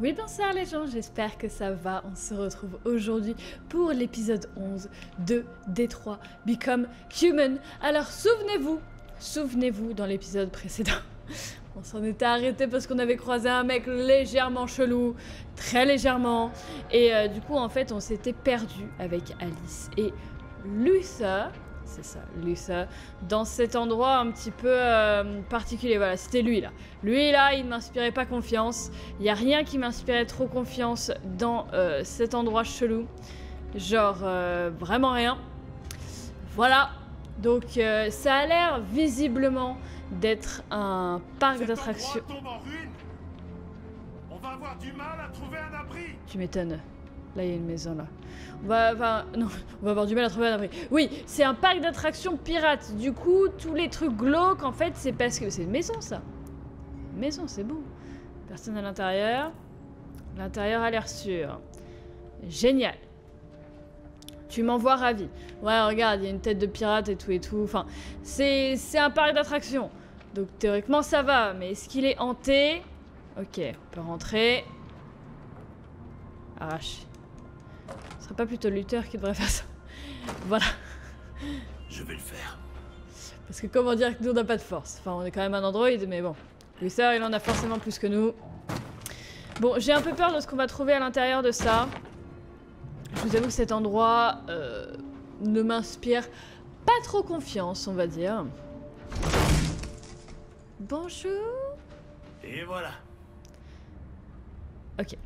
Oui, bonsoir les gens, j'espère que ça va. On se retrouve aujourd'hui pour l'épisode 11 de Détroit Become Human. Alors souvenez-vous dans l'épisode précédent, on s'en était arrêté parce qu'on avait croisé un mec légèrement chelou, très légèrement. Et du coup, en fait, on s'était perdu avec Alice et Luther. C'est ça, Luther, dans cet endroit un petit peu particulier. Voilà, c'était lui là. Lui là, il ne m'inspirait pas confiance. Il n'y a rien qui m'inspirait trop confiance dans cet endroit chelou. Genre, vraiment rien. Voilà. Donc, ça a l'air visiblement d'être un parc d'attractions. On va avoir du mal à trouver un abri. Tu m'étonnes. Là, il y a une maison là. On va avoir du mal à trouver un abri. Oui, c'est un parc d'attractions pirates. Du coup, tous les trucs glauques, en fait, c'est parce que... C'est une maison, ça. Une maison, c'est beau. Personne à l'intérieur. L'intérieur a l'air sûr. Génial. Tu m'envoies ravi. Ouais, regarde, il y a une tête de pirate et tout et tout. Enfin, c'est un parc d'attractions. Donc, théoriquement, ça va. Mais est-ce qu'il est hanté? Ok, on peut rentrer. Arrache. Ce serait pas plutôt Luther qui devrait faire ça? Voilà. Je vais le faire. Parce que comment dire que nous on n'a pas de force? Enfin, on est quand même un androïde, mais bon. Luther, il en a forcément plus que nous. Bon, j'ai un peu peur de ce qu'on va trouver à l'intérieur de ça. Je vous avoue que cet endroit ne m'inspire pas trop confiance, on va dire. Bonjour. Et voilà. Ok.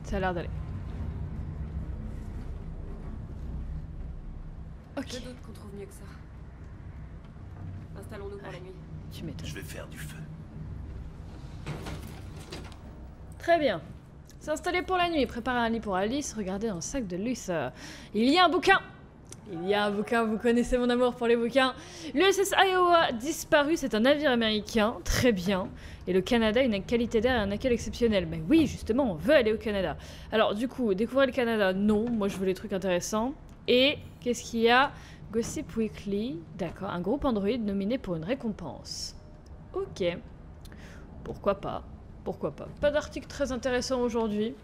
Ça a l'air d'aller. Ok. Je doute qu'on trouve mieux que ça. Installons-nous pour la nuit. Tu m'étonnes. Je vais faire du feu. Très bien. S'installer pour la nuit, préparer un lit pour Alice, regarder dans le sac de Luther. Il y a un bouquin. Il y a un bouquin, vous connaissez mon amour pour les bouquins. L'USS Iowa disparu, c'est un navire américain, très bien. Et le Canada a une qualité d'air et un accueil exceptionnel. Mais oui, justement, on veut aller au Canada. Alors du coup, découvrir le Canada, non. Moi, je veux les trucs intéressants. Et qu'est-ce qu'il y a? Gossip Weekly, d'accord. Un groupe Android nominé pour une récompense. Ok. Pourquoi pas? Pourquoi pas? Pas d'article très intéressant aujourd'hui.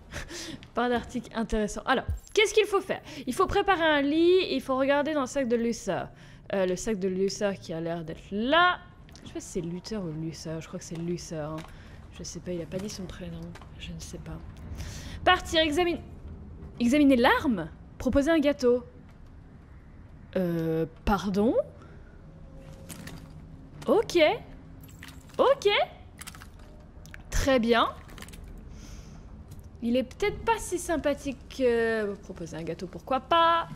Pas d'article intéressant. Alors, qu'est-ce qu'il faut faire? Il faut préparer un lit et il faut regarder dans le sac de Luther. Le sac de Luther qui a l'air d'être là. Je sais pas si c'est Luther ou Luther. Je crois que c'est Luther. Hein. Je sais pas, il a pas dit son prénom. Je ne sais pas. Partir, examiner l'arme. Proposer un gâteau. Pardon? Ok. Ok. Très bien. Il est peut-être pas si sympathique. Proposer un gâteau, pourquoi pas?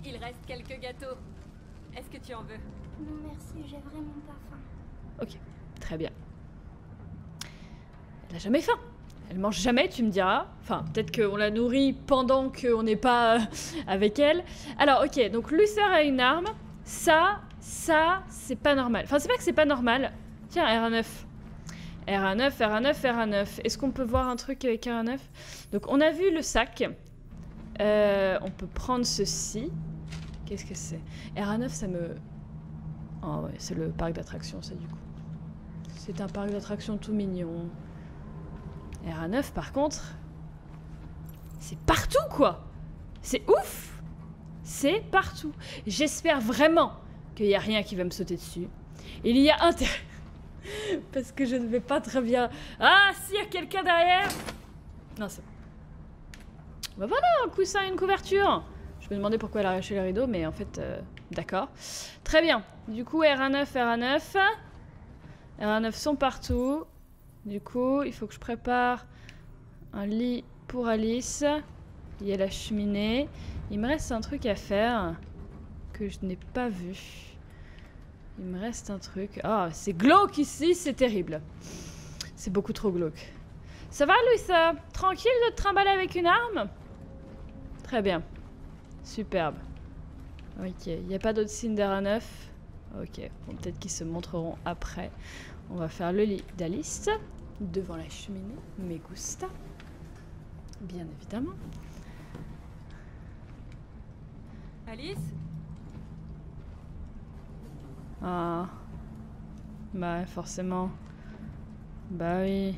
Il reste quelques gâteaux. Est-ce que tu en veux? Non merci, j'ai vraiment pas faim. Ok, très bien. Elle a jamais faim. Elle mange jamais, tu me diras. Enfin, peut-être qu'on la nourrit pendant qu'on n'est pas avec elle. Alors, ok, donc Luther a une arme. Ça, c'est pas normal. Enfin, c'est pas que c'est pas normal. Tiens, R9. R9, R9, R9. Est-ce qu'on peut voir un truc avec R9? Donc, on a vu le sac. On peut prendre ceci. Qu'est-ce que c'est? R9, ça me... Oh ouais, c'est le parc d'attractions, ça, du coup. C'est un parc d'attractions tout mignon. R9, par contre... C'est partout, quoi! C'est ouf! C'est partout. J'espère vraiment qu'il n'y a rien qui va me sauter dessus. Il y a intérêt... Parce que je ne vais pas très bien. Ah, s'il y a quelqu'un derrière. Non, c'est bon. Bah voilà, un coussin et une couverture. Je me demandais pourquoi elle a arraché les rideaux, mais en fait, d'accord. Très bien. Du coup, R19, R19. R19 sont partout. Du coup, il faut que je prépare un lit pour Alice. Il y a la cheminée. Il me reste un truc à faire que je n'ai pas vu. Il me reste un truc. Ah, c'est glauque ici, c'est terrible. C'est beaucoup trop glauque. Ça va, Luther? Tranquille de te trimballer avec une arme? Très bien. Superbe. Ok, il n'y a pas d'autres signes d'R9. Ok, bon, peut-être qu'ils se montreront après. On va faire le lit d'Alice. Devant la cheminée. Me gusta. Bien évidemment. Alice? Ah. Bah, forcément. Bah oui.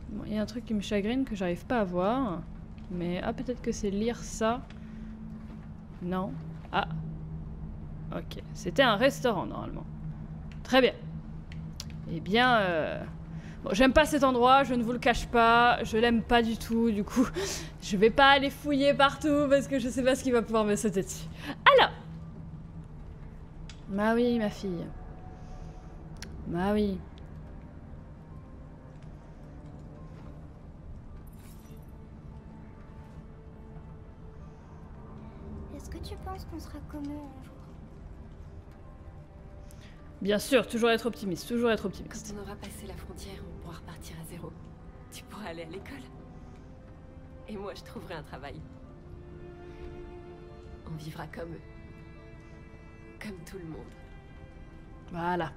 Bon, il y a un truc qui me chagrine que j'arrive pas à voir. Mais, ah, peut-être que c'est lire ça. Non. Ah. Ok. C'était un restaurant, normalement. Très bien. Eh bien, bon, j'aime pas cet endroit, je ne vous le cache pas. Je l'aime pas du tout, du coup. Je vais pas aller fouiller partout parce que je sais pas ce qui va pouvoir me sauter dessus. Alors. Bah oui, ma fille. Bah oui. Est-ce que tu penses qu'on sera comme eux un jour? Bien sûr, toujours être optimiste, toujours être Quand optimiste. on aura passé la frontière, on pourra repartir à zéro. Tu pourras aller à l'école. Et moi, je trouverai un travail. On vivra comme eux. Comme tout le monde. Voilà.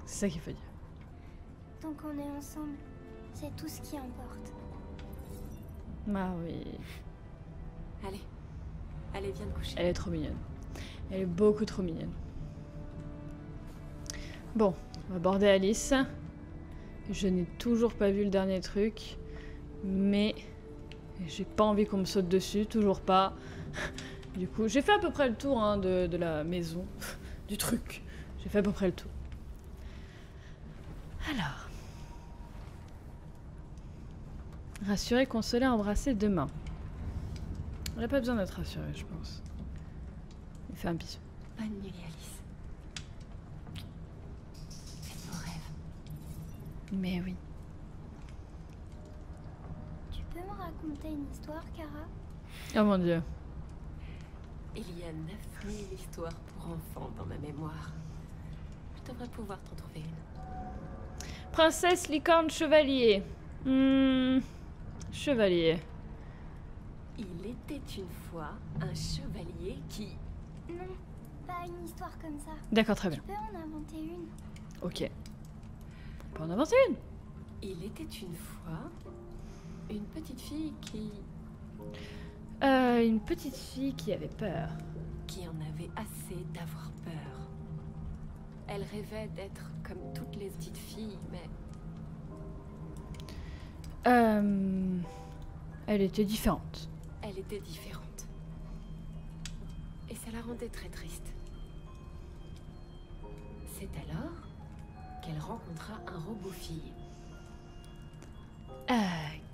C'est ça qu'il faut dire. Tant qu'on est ensemble, c'est tout ce qui importe. Bah oui. Allez. Allez, viens te coucher. Elle est trop mignonne. Elle est beaucoup trop mignonne. Bon, on va aborder Alice. Je n'ai toujours pas vu le dernier truc. Mais j'ai pas envie qu'on me saute dessus, toujours pas. Du coup, j'ai fait à peu près le tour hein, de la maison. Du truc. J'ai fait à peu près le tour. Alors. Rassurer, consoler, embrasser demain. On n'a pas besoin d'être rassuré, je pense. Il fait un bisou. Bonne nuit, Alice. Fais de beaux rêves. Mais oui. Tu peux me raconter une histoire, Kara? Oh mon dieu. Il y a 9000 histoires pour enfants dans ma mémoire. Je devrais pouvoir t'en trouver une. Princesse, licorne, chevalier. Chevalier. Il était une fois un chevalier qui... Non, pas une histoire comme ça. D'accord, très Tu bien. peux en inventer une? Ok. On peut en inventer une. Il était une fois une petite fille Une petite fille qui avait peur. qui en avait assez d'avoir peur. Elle rêvait d'être comme toutes les petites filles, mais Elle était différente. elle était différente. Et ça la rendait très triste. C'est alors qu'elle rencontra un robot-fille.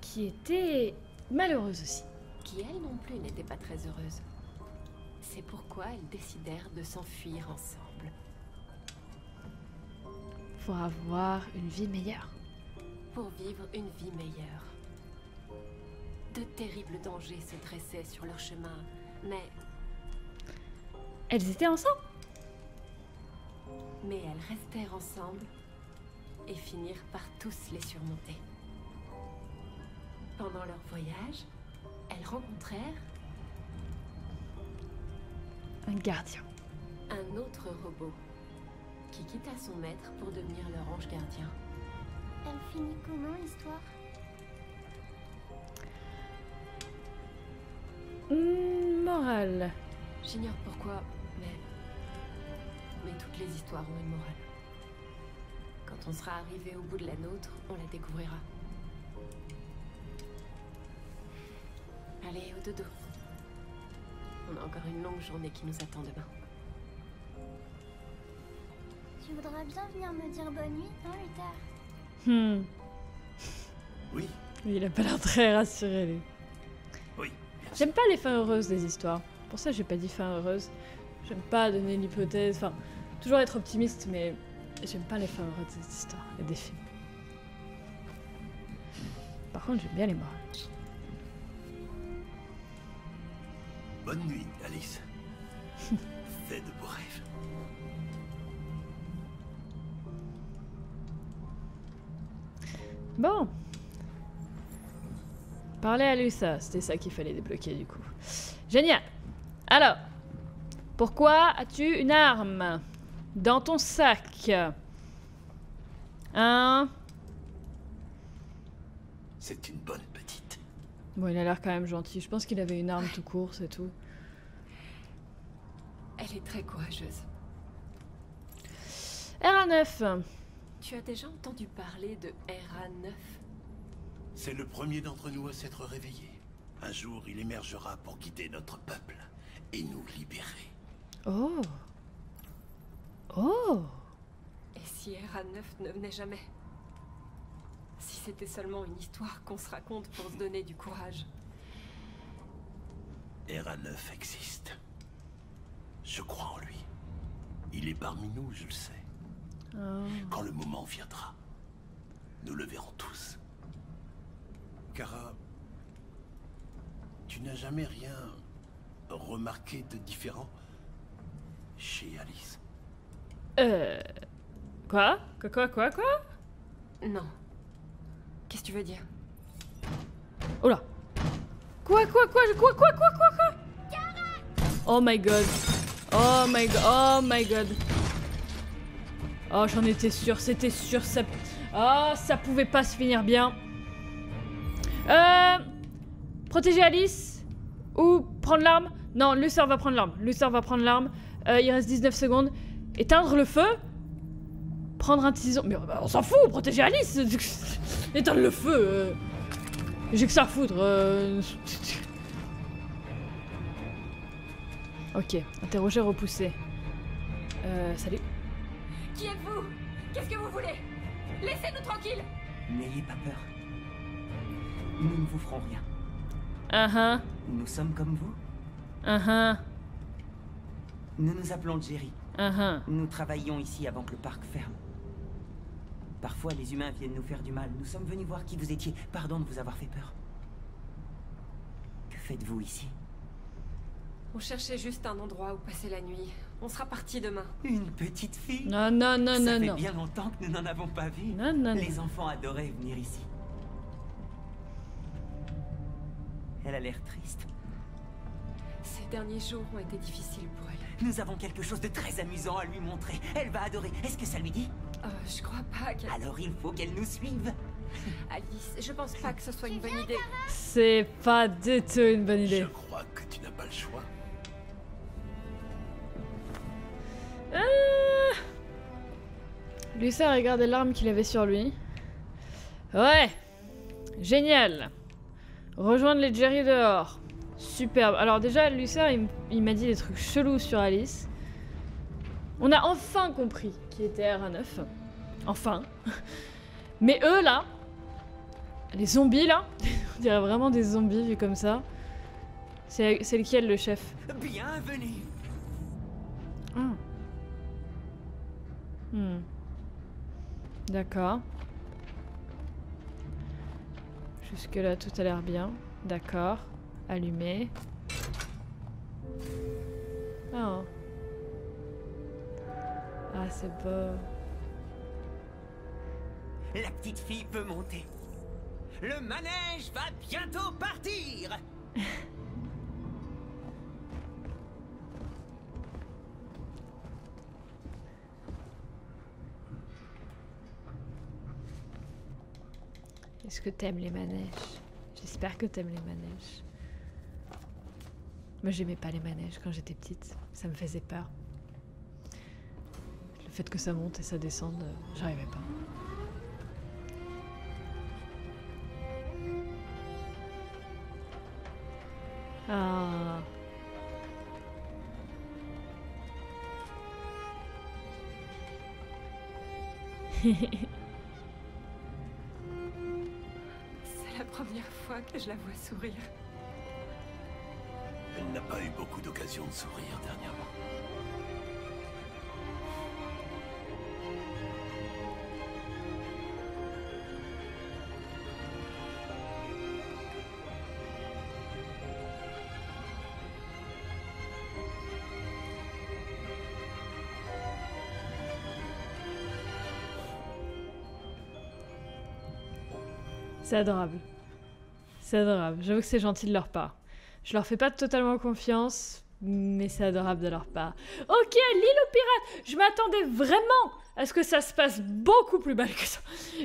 Qui était malheureuse aussi. Qui elle non plus n'était pas très heureuse. C'est pourquoi elles décidèrent de s'enfuir ensemble. Pour avoir une vie meilleure. Pour vivre une vie meilleure. De terribles dangers se dressaient sur leur chemin, mais Elles étaient ensemble. elles restèrent ensemble et finirent par tous les surmonter. Pendant leur voyage, elles rencontrèrent Un gardien. un autre robot qui quitta son maître pour devenir leur ange gardien. Elle finit comment, l'histoire? Morale. J'ignore pourquoi, mais toutes les histoires ont une morale. Quand on sera arrivé au bout de la nôtre, on la découvrira. Allez, au dodo. On a encore une longue journée qui nous attend demain. Tu voudrais bien venir me dire bonne nuit, non, Luther? Oui, Il a pas l'air très rassuré, lui. oui. J'aime pas les fins heureuses des histoires. Pour ça, j'ai pas dit fin heureuse. J'aime pas donner l'hypothèse. Enfin, toujours être optimiste, mais j'aime pas les fins heureuses des histoires et des films. Par contre, j'aime bien les morales. Bonne nuit, Alice. Fais de beaux rêves. Bon. Parler à Lusa, c'était ça qu'il fallait débloquer du coup. Génial. Alors, pourquoi as-tu une arme dans ton sac? Hein? C'est une bonne petite. Bon, il a l'air quand même gentil. Je pense qu'il avait une arme tout court, c'est tout. Elle est très courageuse. RA9. Tu as déjà entendu parler de RA9? C'est le premier d'entre nous à s'être réveillé. Un jour, il émergera pour guider notre peuple et nous libérer. Oh. Oh. Et si RA9 ne venait jamais? Si c'était seulement une histoire qu'on se raconte pour se donner du courage? RA9 existe. Je crois en lui. Il est parmi nous, je le sais. Oh. Quand le moment viendra, nous le verrons tous. Kara, tu n'as jamais rien remarqué de différent chez Alice? Quoi? Non. Qu'est-ce que tu veux dire? Oh là. Quoi? Oh my god. Oh my god. Oh my god. Oh, j'en étais sûre, c'était sûr, ça... Oh, ça pouvait pas se finir bien. Protéger Alice? Ou prendre l'arme? Non, Lucer va prendre l'arme. Il reste 19 secondes. Éteindre le feu? Prendre un tison... Mais on s'en fout, protéger Alice. Éteindre le feu. J'ai que ça à foutre. Ok, interroger, repousser. Salut. Qui êtes-vous? Qu'est-ce que vous voulez? Laissez-nous tranquilles! N'ayez pas peur. Nous ne vous ferons rien. Nous sommes comme vous. Nous nous appelons Jerry. Nous travaillions ici avant que le parc ferme. Parfois, les humains viennent nous faire du mal. Nous sommes venus voir qui vous étiez. Pardon de vous avoir fait peur. Que faites-vous ici? On cherchait juste un endroit où passer la nuit. On sera parti demain. Une petite fille? Non. Ça fait bien longtemps que nous n'en avons pas vu. Non. Les enfants adoraient venir ici. Elle a l'air triste. Ces derniers jours ont été difficiles pour elle. Nous avons quelque chose de très amusant à lui montrer. Elle va adorer. Est-ce que ça lui dit? Je crois pas qu'elle... Alors il faut qu'elle nous suive. Alice, je pense pas que ce soit une bonne idée. C'est pas du tout une bonne idée. Je crois que tu n'as pas le choix. Lucer a regardé l'arme qu'il avait sur lui. Ouais. Génial. Rejoindre les Jerry dehors. Superbe. Alors déjà, Lucer, il m'a dit des trucs chelous sur Alice. On a enfin compris qui était RA9. Enfin. Mais eux, là... Les zombies, là... On dirait vraiment des zombies, vus comme ça. C'est lequel, le chef? Bienvenue. D'accord. Jusque là, tout a l'air bien. D'accord. Allumé. Oh. Ah, c'est beau. La petite fille peut monter. Le manège va bientôt partir. Est-ce que t'aimes les manèges? J'espère que t'aimes les manèges. Moi, j'aimais pas les manèges quand j'étais petite. Ça me faisait peur. Le fait que ça monte et ça descende, j'arrivais pas. Ah. C'est la première fois que je la vois sourire. Elle n'a pas eu beaucoup d'occasions de sourire dernièrement. C'est adorable. C'est adorable. J'avoue que c'est gentil de leur part. Je leur fais pas totalement confiance, mais c'est adorable de leur part. Ok, l'île aux pirates. Je m'attendais vraiment à ce que ça se passe beaucoup plus mal que ça.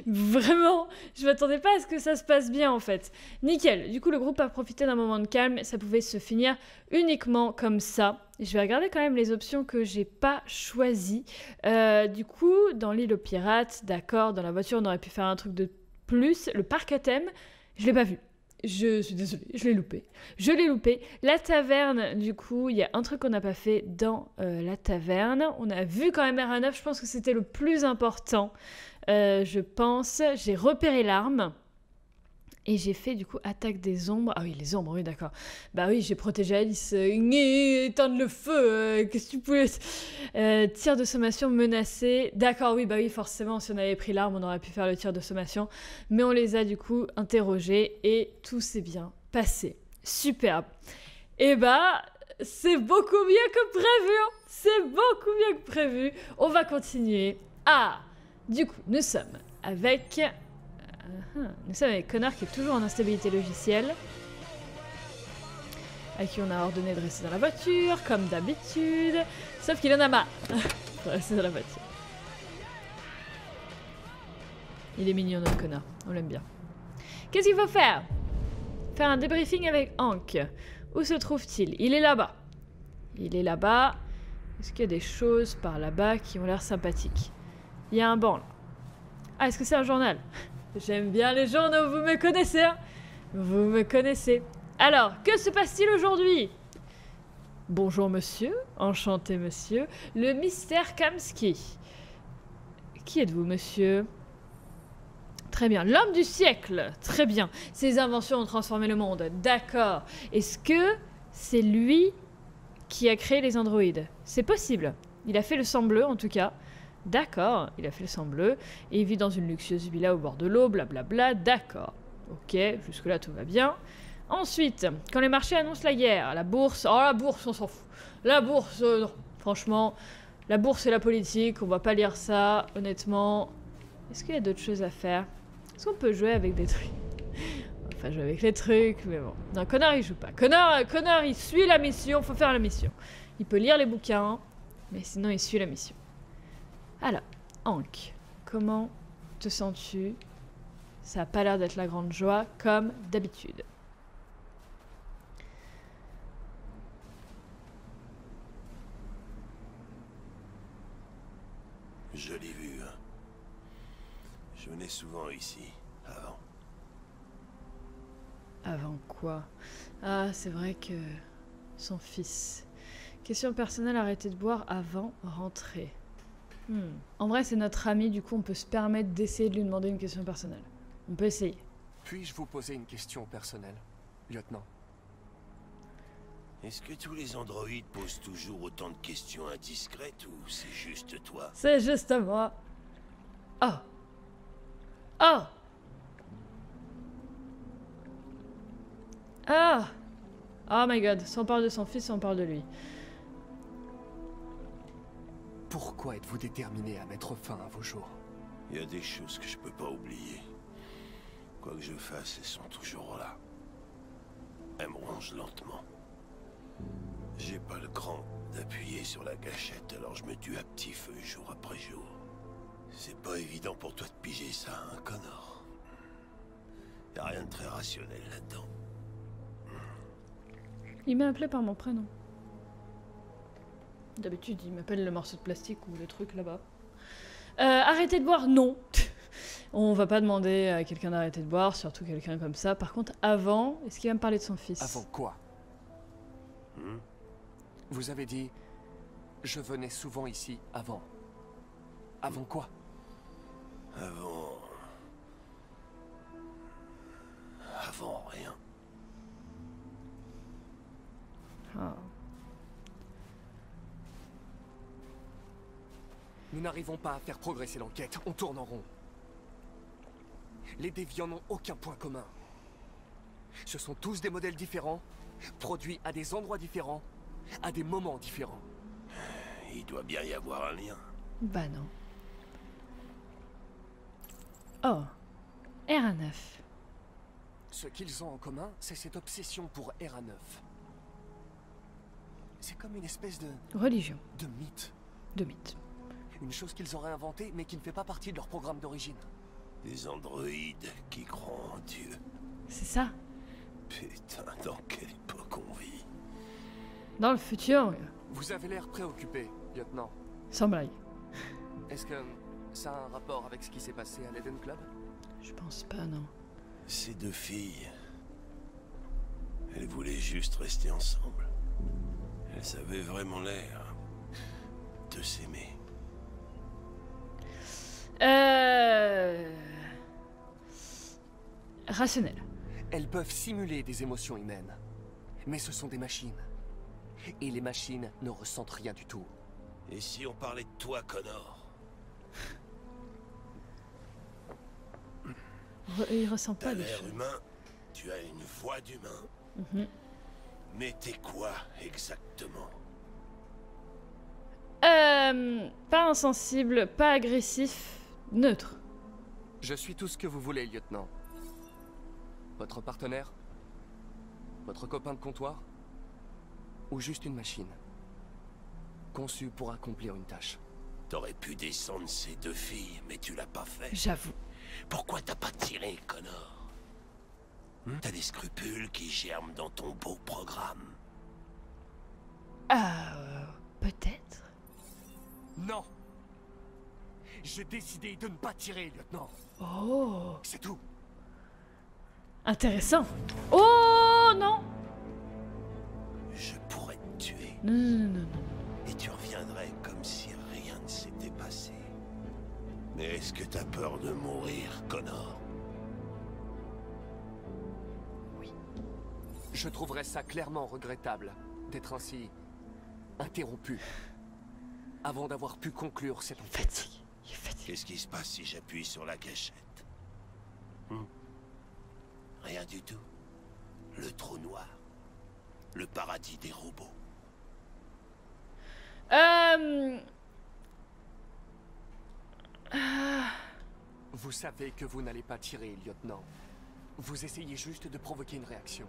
Vraiment, je m'attendais pas à ce que ça se passe bien en fait. Nickel, du coup le groupe a profité d'un moment de calme, ça pouvait se finir uniquement comme ça. Je vais regarder quand même les options que j'ai pas choisies. Du coup, dans l'île aux pirates, d'accord, dans la voiture on aurait pu faire un truc de plus. Le parc à thème, je l'ai pas vu. Je suis désolée, je l'ai loupé. Je l'ai loupé. La taverne, du coup, il y a un truc qu'on n'a pas fait dans la taverne. On a vu quand même R9, je pense que c'était le plus important. Je pense, j'ai repéré l'arme. Et j'ai fait du coup attaque des ombres. Ah oui, les ombres, oui, d'accord. Bah oui, j'ai protégé Alice. Éteindre le feu, qu'est-ce que tu pouvais... tir de sommation menacé. D'accord, oui, bah oui, forcément, si on avait pris l'arme, on aurait pu faire le tir de sommation. Mais on les a du coup interrogés et tout s'est bien passé. Superbe. Et bah, c'est beaucoup mieux que prévu. Hein. C'est beaucoup mieux que prévu. On va continuer. Ah, du coup, nous sommes avec Connor qui est toujours en instabilité logicielle, à qui on a ordonné de rester dans la voiture, comme d'habitude, sauf qu'il en a marre de rester dans la voiture. Il est mignon notre Connor, on l'aime bien. Qu'est-ce qu'il faut faire? Faire un débriefing avec Hank. Où se trouve-t-il? Il est là-bas. Il est là-bas. Est-ce qu'il y a des choses par là-bas qui ont l'air sympathiques? Il y a un banc là. Ah, est-ce que c'est un journal? J'aime bien les journaux, vous me connaissez, hein? Vous me connaissez. Alors, que se passe-t-il aujourd'hui? Bonjour monsieur, enchanté monsieur, le mystère Kamsky. Qui êtes-vous monsieur? Très bien, l'homme du siècle, très bien. Ses inventions ont transformé le monde, d'accord. Est-ce que c'est lui qui a créé les androïdes? C'est possible, il a fait le sang bleu en tout cas. D'accord, il a fait le sang bleu, et il vit dans une luxueuse villa au bord de l'eau, blablabla, d'accord. Ok, jusque-là tout va bien. Ensuite, quand les marchés annoncent la guerre, la bourse... Oh, la bourse, on s'en fout. La bourse, non. Franchement, la bourse et la politique, on va pas lire ça, honnêtement. Est-ce qu'il y a d'autres choses à faire? Est-ce qu'on peut jouer avec des trucs? Enfin, jouer avec les trucs, mais bon. Non, Connor, il joue pas. Connor, il suit la mission, faut faire la mission. Il peut lire les bouquins, mais sinon, il suit la mission. Alors, Hank, comment te sens-tu? Ça n'a pas l'air d'être la grande joie, comme d'habitude. Je l'ai vu. Je venais souvent ici, avant. Avant quoi? Ah, c'est vrai que... son fils. Question personnelle, arrêter de boire avant rentrer. En vrai, c'est notre ami, du coup, on peut se permettre d'essayer de lui demander une question personnelle. On peut essayer. Puis-je vous poser une question personnelle, lieutenant? Est-ce que tous les androïdes posent toujours autant de questions indiscrètes ou c'est juste toi? C'est juste moi. Oh. Oh. Ah. Oh my god, si on parle de son fils, on parle de lui. Pourquoi êtes-vous déterminé à mettre fin à vos jours? Il y a des choses que je peux pas oublier. Quoi que je fasse, elles sont toujours là. Elles me rongent lentement. J'ai pas le cran d'appuyer sur la gâchette, alors je me tue à petit feu jour après jour. C'est pas évident pour toi de piger ça, hein, Connor? Y a rien de très rationnel là-dedans. Il m'a appelé par mon prénom. D'habitude, il m'appelle le morceau de plastique ou le truc là-bas. Arrêtez de boire, non. On va pas demander à quelqu'un d'arrêter de boire, surtout quelqu'un comme ça. Par contre, avant, est-ce qu'il va me parler de son fils? Avant quoi? Vous avez dit... Je venais souvent ici avant. Avant quoi? Avant rien. Ah. Nous n'arrivons pas à faire progresser l'enquête, on tourne en rond. Les déviants n'ont aucun point commun. Ce sont tous des modèles différents, produits à des endroits différents, à des moments différents. Il doit bien y avoir un lien. Bah non. Oh. RA9. Ce qu'ils ont en commun, c'est cette obsession pour RA9. C'est comme une espèce de... Religion. de mythe. De mythe. Une chose qu'ils auraient inventée, mais qui ne fait pas partie de leur programme d'origine. Des androïdes qui croient en Dieu. C'est ça. Putain, dans quelle époque on vit? Dans le futur. Vous avez l'air préoccupé, lieutenant. Sans blague. Est-ce que ça a un rapport avec ce qui s'est passé à l'Eden Club? Je pense pas, non. Ces deux filles... Elles voulaient juste rester ensemble. Elles avaient vraiment l'air... de s'aimer. Rationnel. Elles peuvent simuler des émotions humaines. Mais ce sont des machines. Et les machines ne ressentent rien du tout. Et si on parlait de toi, Connor? Il ressent pas T'as des l'air choses. humain, tu as une voix d'humain. Mais t'es quoi, exactement? Pas insensible, pas agressif, neutre. Je suis tout ce que vous voulez, lieutenant. Votre partenaire? Votre copain de comptoir? Ou juste une machine? Conçue pour accomplir une tâche. T'aurais pu descendre ces deux filles, mais tu l'as pas fait. J'avoue. Pourquoi t'as pas tiré, Connor? T'as des scrupules qui germent dans ton beau programme. Peut-être. Non! J'ai décidé de ne pas tirer, lieutenant. Oh. C'est tout. Intéressant. Oh non. Je pourrais te tuer. Non, non, non, non. Et tu reviendrais comme si rien ne s'était passé. Mais est-ce que t'as peur de mourir, Connor? Oui. Je trouverais ça clairement regrettable d'être ainsi interrompu avant d'avoir pu conclure cette enquête. Il est fatigué. Qu'est-ce qui se passe si j'appuie sur la gâchette? Rien du tout. Le trou noir. Le paradis des robots. Vous savez que vous n'allez pas tirer, lieutenant. Vous essayez juste de provoquer une réaction.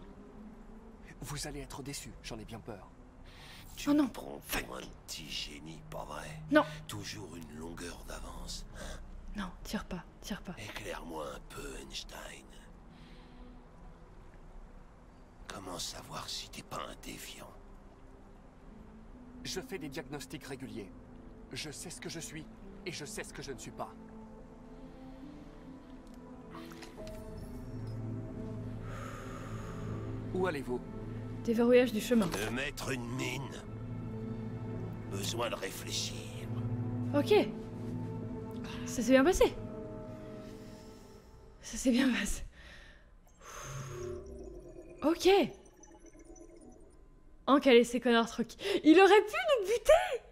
Vous allez être déçu, j'en ai bien peur. Tu Oh non. me prends pour un petit génie, pas vrai? Non. Toujours une longueur d'avance. Non, tire pas, tire pas. Éclaire-moi un peu, Einstein. Comment savoir si t'es pas un déviant? Je fais des diagnostics réguliers. Je sais ce que je suis et je sais ce que je ne suis pas. Où allez-vous? Déverrouillage du chemin. De mettre une mine. Besoin de réfléchir. Ok. Ça s'est bien passé. Ça s'est bien passé. Ok. Hank a laissé Connor tranquille. Il aurait pu nous buter.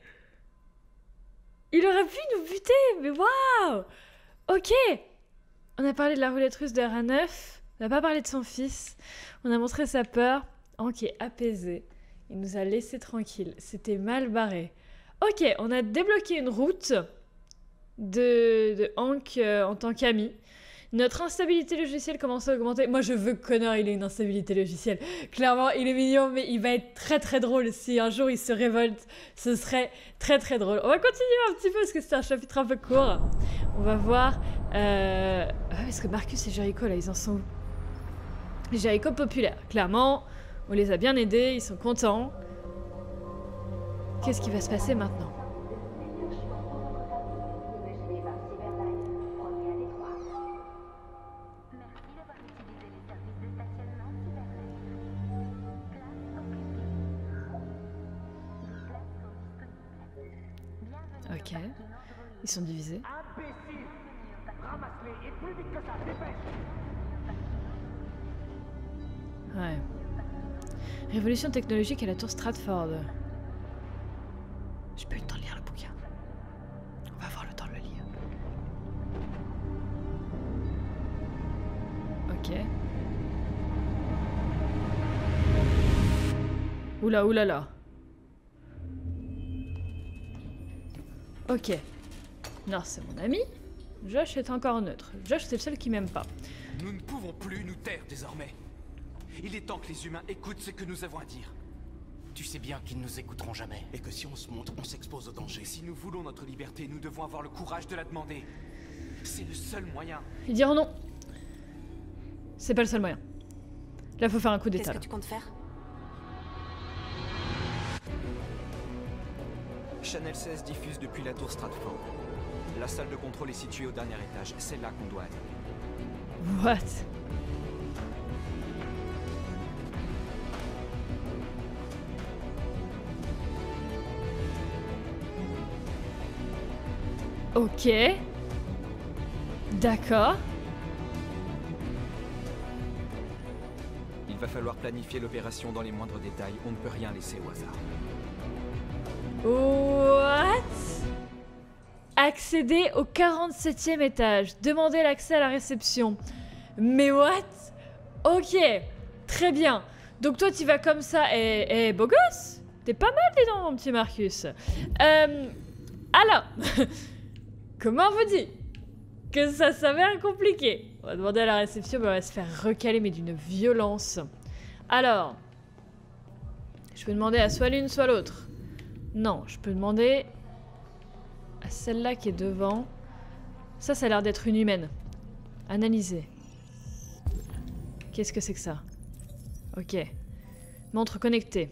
Il aurait pu nous buter. Mais waouh. Ok. On a parlé de la roulette russe de RA9. On n'a pas parlé de son fils. On a montré sa peur. Hank est apaisé. Il nous a laissé tranquille. C'était mal barré. Ok, on a débloqué une route de Hank en tant qu'ami. Notre instabilité logicielle commence à augmenter. Moi, je veux que Connor il ait une instabilité logicielle. Clairement, il est mignon, mais il va être très très drôle. Si un jour il se révolte, ce serait très très drôle. On va continuer un petit peu parce que c'est un chapitre un peu court. On va voir... est-ce que Marcus et Jericho, là, ils en sont où? Les Jericho populaires. Clairement, on les a bien aidés, ils sont contents. Qu'est-ce qui va se passer maintenant? Ok. Ils sont divisés. Ouais. Révolution technologique à la tour Stratford. J'ai pas eu le temps de lire le bouquin. On va avoir le temps de le lire. Ok. Oula, oulala. Ok. Non, c'est mon ami. Josh est encore neutre. Josh, c'est le seul qui m'aime pas. Nous ne pouvons plus nous taire désormais. Il est temps que les humains écoutent ce que nous avons à dire. Tu sais bien qu'ils nous écouteront jamais. Et que si on se montre, on s'expose au danger. Si nous voulons notre liberté, nous devons avoir le courage de la demander. C'est le seul moyen. Ils diront non. C'est pas le seul moyen. Là, faut faire un coup d'état. Qu'est-ce que tu comptes faire? Channel 16 diffuse depuis la tour Stratford. La salle de contrôle est située au dernier étage. C'est là qu'on doit aller. What? Ok. D'accord. Il va falloir planifier l'opération dans les moindres détails. On ne peut rien laisser au hasard. What? Accéder au 47e étage. Demander l'accès à la réception. Mais what? Ok. Très bien. Donc toi, tu vas comme ça. Eh, beau gosse. T'es pas mal, dis donc, mon petit Marcus. Alors... Comment vous dit que ça s'avère compliqué? On va demander à la réception, mais on va se faire recaler, mais d'une violence. Alors, je peux demander à soit l'une, soit l'autre. Non, je peux demander à celle-là qui est devant. Ça a l'air d'être une humaine. Analyser. Qu'est-ce que c'est que ça? Ok. Montre connectée.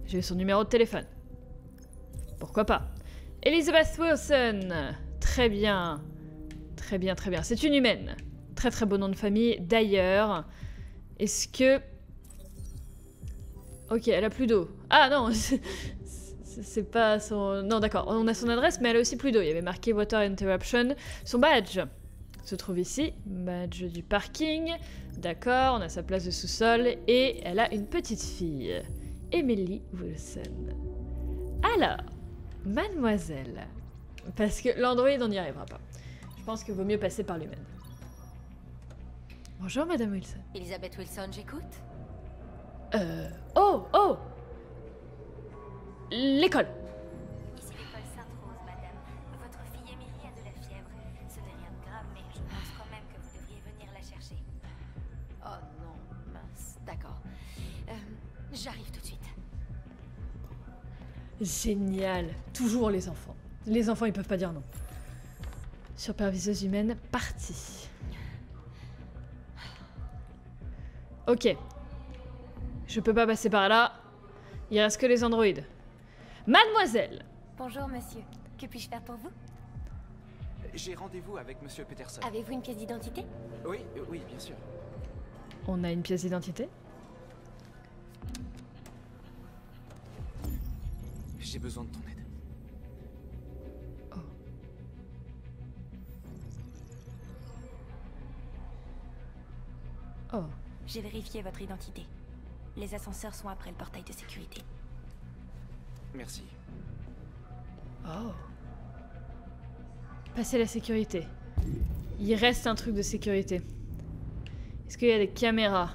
J'ai son numéro de téléphone. Pourquoi pas? Elizabeth Wilson. Très bien. Très bien, très bien. C'est une humaine. Très très beau nom de famille. D'ailleurs, est-ce que... Ok, elle a plus d'eau. Ah non, c'est pas son... Non, d'accord, on a son adresse, mais elle a aussi plus d'eau. Il y avait marqué Water Interruption. Son badge se trouve ici. Badge du parking. D'accord, on a sa place de sous-sol. Et elle a une petite fille. Emily Wilson. Alors, mademoiselle... Parce que l'android, on n'y arrivera pas. Je pense qu'il vaut mieux passer par l'humaine. Bonjour, Madame Wilson. Elizabeth Wilson, j'écoute. Oh, oh! L'école. Ici l'école Sainte-Rose, madame. Votre fille Émilie a de la fièvre. Ce n'est rien de grave, mais je pense quand même que vous devriez venir la chercher. Oh non, mince, d'accord. J'arrive tout de suite. Génial. Toujours les enfants. Les enfants, ils peuvent pas dire non. Superviseuse humaine, partie. Ok. Je peux pas passer par là. Il reste que les androïdes. Mademoiselle! Bonjour, monsieur. Que puis-je faire pour vous? J'ai rendez-vous avec Monsieur Peterson. Avez-vous une pièce d'identité? Oui, oui, bien sûr. On a une pièce d'identité? J'ai besoin de ton aide. Oh. J'ai vérifié votre identité. Les ascenseurs sont après le portail de sécurité. Merci. Oh. Passer la sécurité. Il reste un truc de sécurité. Est-ce qu'il y a des caméras?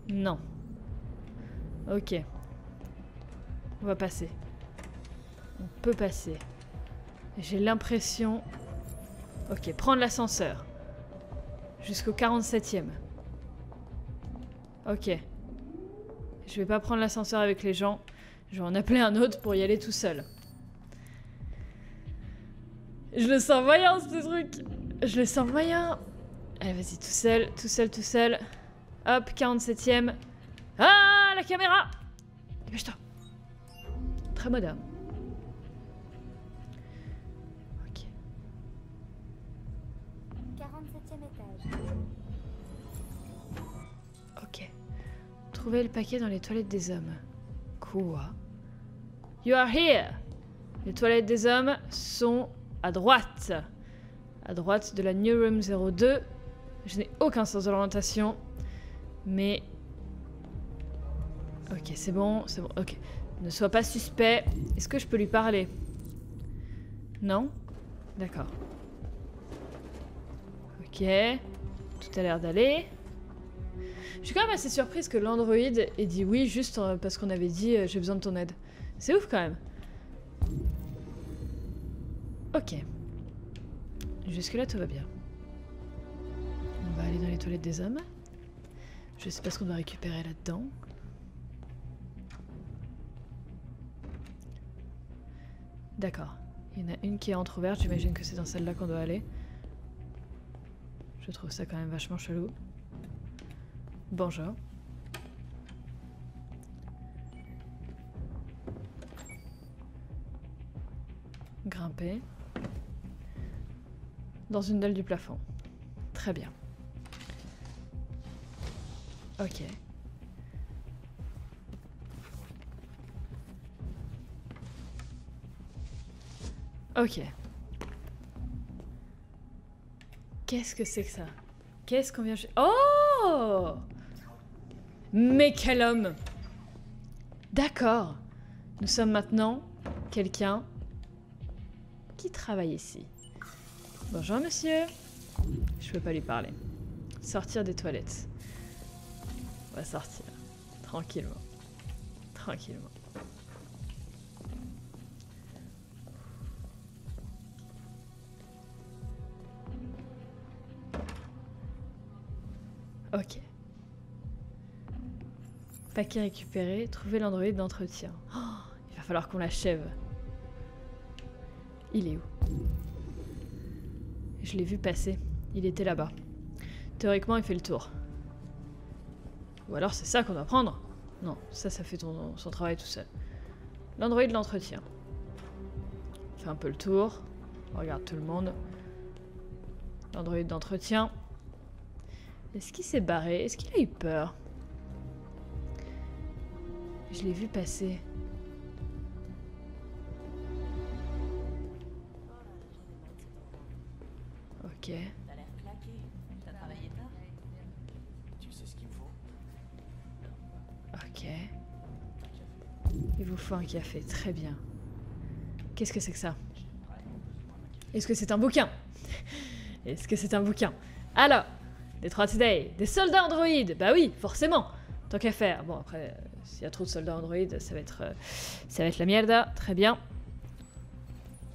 Non. Ok. On va passer. On peut passer. J'ai l'impression... Ok, prendre l'ascenseur. Jusqu'au 47e. Ok. Je vais pas prendre l'ascenseur avec les gens. Je vais en appeler un autre pour y aller tout seul. Je le sens moyen, ce truc. Je le sens moyen. Allez, vas-y, tout seul, tout seul, tout seul. Hop, 47e. Ah, la caméra! Dépêche-toi. Très moderne. Ok. 47e étage. Ok. Trouver le paquet dans les toilettes des hommes. Quoi? You are here! Les toilettes des hommes sont à droite. À droite de la New Room 02. Je n'ai aucun sens de l'orientation. Mais... Ok, c'est bon, c'est bon. Ok. Ne sois pas suspect. Est-ce que je peux lui parler? Non? D'accord. Ok. Tout a l'air d'aller. Je suis quand même assez surprise que l'android ait dit oui juste parce qu'on avait dit j'ai besoin de ton aide. C'est ouf quand même. Ok. Jusque là tout va bien. On va aller dans les toilettes des hommes. Je sais pas ce qu'on doit récupérer là-dedans. D'accord. Il y en a une qui est entrouverte, j'imagine que c'est dans celle-là qu'on doit aller. Je trouve ça quand même vachement chelou. Bonjour. Grimper. Dans une dalle du plafond. Très bien. Ok. Ok. Qu'est-ce que c'est que ça? Qu'est-ce qu'on vient... Oh! Mais quel homme! D'accord. Nous sommes maintenant quelqu'un qui travaille ici. Bonjour monsieur. Je peux pas lui parler. Sortir des toilettes. On va sortir. Tranquillement. Tranquillement. Ok. Paquet récupéré. Trouver l'androïde d'entretien. Oh, il va falloir qu'on l'achève. Il est où? Je l'ai vu passer. Il était là-bas. Théoriquement, il fait le tour. Ou alors c'est ça qu'on doit prendre? Non, ça fait son travail tout seul. L'androïde de l'entretien. Fait un peu le tour. On regarde tout le monde. L'androïde d'entretien. Est-ce qu'il s'est barré? Est-ce qu'il a eu peur? Je l'ai vu passer. Ok. T'as l'air claqué. T'as travaillé tard? Tu sais ce qu'il me faut? Ok. Il vous faut un café, très bien. Qu'est-ce que c'est que ça? Est-ce que c'est un bouquin? Est-ce que c'est un bouquin? Alors, Detroit Today, des soldats androïdes. Bah oui, forcément. Tant qu'à faire. Bon, après, s'il y a trop de soldats androïdes, ça va être la mierda. Très bien.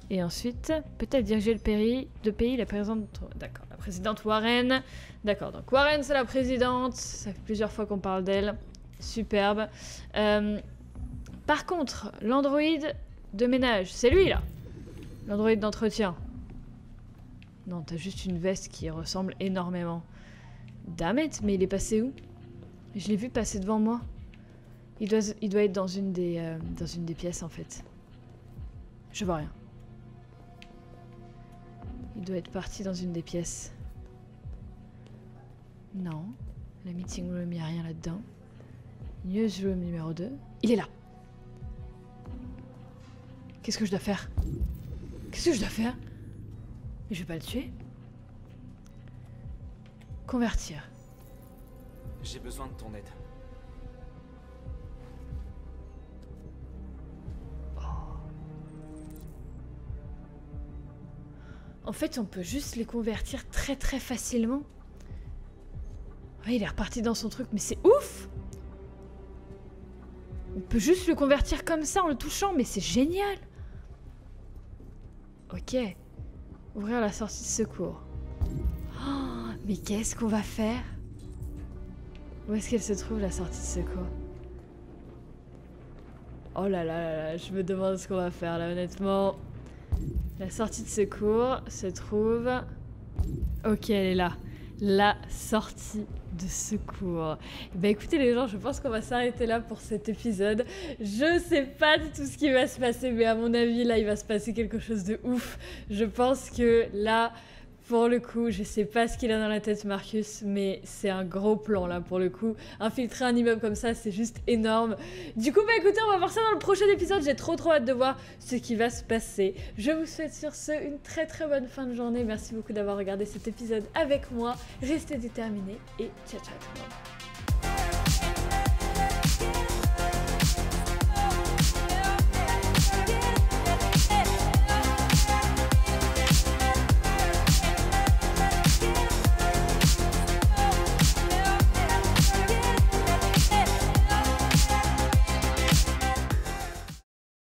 Et ensuite, peut-être diriger le pays, la présidente... D'accord, la présidente Warren. D'accord, donc Warren, c'est la présidente. Ça fait plusieurs fois qu'on parle d'elle. Superbe. Par contre, l'androïde de ménage, c'est lui, là. L'androïde d'entretien. Non, t'as juste une veste qui ressemble énormément. Damn it, mais il est passé où? Je l'ai vu passer devant moi. Il doit être dans une des pièces, en fait. Je vois rien. Il doit être parti dans une des pièces. Non. La meeting room, il n'y a rien là-dedans. Newsroom numéro 2. Il est là. Qu'est-ce que je dois faire? Qu'est-ce que je dois faire? Mais je vais pas le tuer. Convertir. J'ai besoin de ton aide. En fait, on peut juste les convertir très très facilement. Ouais, il est reparti dans son truc, mais c'est ouf! On peut juste le convertir comme ça en le touchant, mais c'est génial! Ok. Ouvrir la sortie de secours. Oh, mais qu'est-ce qu'on va faire? Où est-ce qu'elle se trouve, la sortie de secours? Oh là là là là, je me demande ce qu'on va faire là, honnêtement. La sortie de secours se trouve... Ok, elle est là. La sortie de secours. Bah écoutez les gens, je pense qu'on va s'arrêter là pour cet épisode. Je sais pas du tout ce qui va se passer, mais à mon avis, là, il va se passer quelque chose de ouf. Je pense que là... Pour le coup, je sais pas ce qu'il a dans la tête Marcus, mais c'est un gros plan là pour le coup. Infiltrer un immeuble comme ça, c'est juste énorme. Du coup, bah écoutez, on va voir ça dans le prochain épisode. J'ai trop hâte de voir ce qui va se passer. Je vous souhaite sur ce une très très bonne fin de journée. Merci beaucoup d'avoir regardé cet épisode avec moi. Restez déterminés et ciao ciao tout le monde.